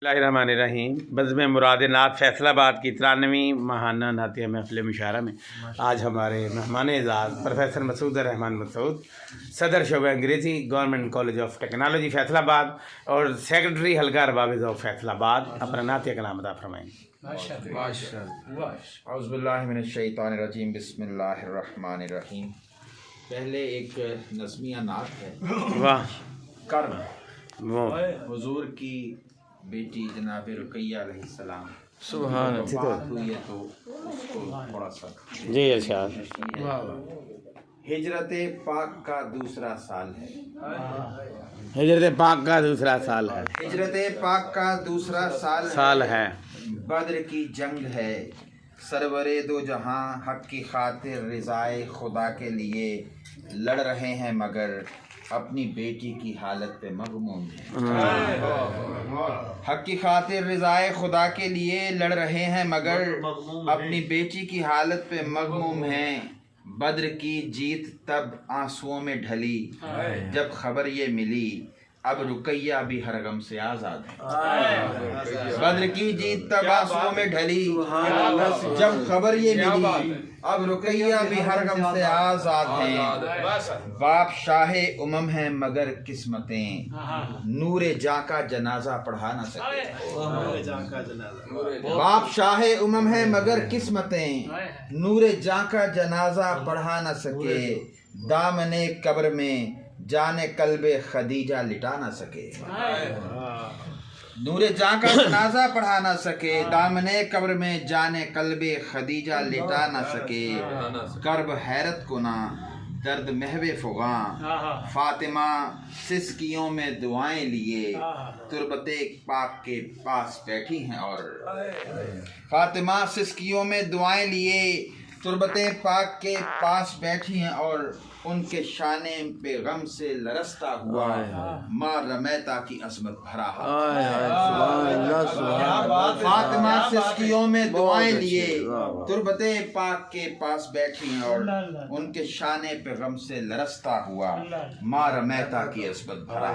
بسم اللہ الرحمن الرحیم۔ بزم مرادیہ نعت فیصلہ آباد کی 93ویں ماہانہ نعتیہ محفل مشاعرہ میں آج ہمارے مہمان اعزاز پروفیسر مسعود الرحمان مسعود، صدر شعبہ انگریزی گورنمنٹ کالج آف ٹیکنالوجی فیصلہ آباد اور سیکرٹری حلقہ ارباب ذوق فیصلہ آباد اپنا نعتیہ کلام ادا فرمائیں۔ اعوذ باللہ من الشیطان الرجیم، بسم اللہ الرحمن الرحیم۔ پہلے ایک نظمیہ نعت ہے، واہ کرم، حضور کی بیٹی جناب رقیہ علیہ السلام سبحان وفات ہوئی ہے تو اس کو تھوڑا سا جی ارشاد۔ ہجرت پاک کا دوسرا سال ہے، ہجرت پاک کا دوسرا سال ہے، ہجرت پاک کا دوسرا سال ہے، بدر کی جنگ ہے، سرور دو جہاں حق کی خاطر رضائے خدا کے لیے لڑ رہے ہیں مگر اپنی بیٹی کی حالت پہ مغموم ہیں۔ حق کی خاطر رضائے خدا کے لیے لڑ رہے ہیں مگر اپنی بیٹی کی حالت پہ مغموم ہیں۔ بدر کی جیت تب آنسوؤں میں ڈھلی جب خبر یہ ملی اب رقیہ بھی ہر غم سے آزاد ہے۔ بدر کی جیت تب آنسوؤں میں ڈھلی جب خبر یہ ملی اب رقیہ بھی ہر غم سے آزاد ہیں۔ باپ شاہ امم ہیں مگر قسمتیں نور جاں کا جنازہ پڑھا نہ سکے۔ باپ شاہ امم ہیں مگر قسمتیں نور جاں کا جنازہ پڑھا نہ سکے۔ دامن قبر میں جانے قلب خدیجہ لٹا نہ سکے، نور جاں کا جنازہ پڑھا نہ سکے۔ دامن قبر میں جانے قلب خدیجہ لٹا نہ سکے۔ کرب حیرت کنا درد محو فغاں فاطمہ سسکیوں میں دعائیں لیے تربت پاک کے پاس بیٹھی ہیں اور فاطمہ سسکیوں میں دعائیں لیے تربت پاک کے پاس بیٹھی ہیں اور ان کے شانے پہ غم سے لرزتا ہوا ماں رمیتا کی عظمت بھرا فاطمہ سسکیوں میں دعائیں لیے تربت پاک کے پاس بیٹھی ہیں اور ان کے شانے پہ غم سے لرزتا ہوا ماں رمیتا کی عظمت بھرا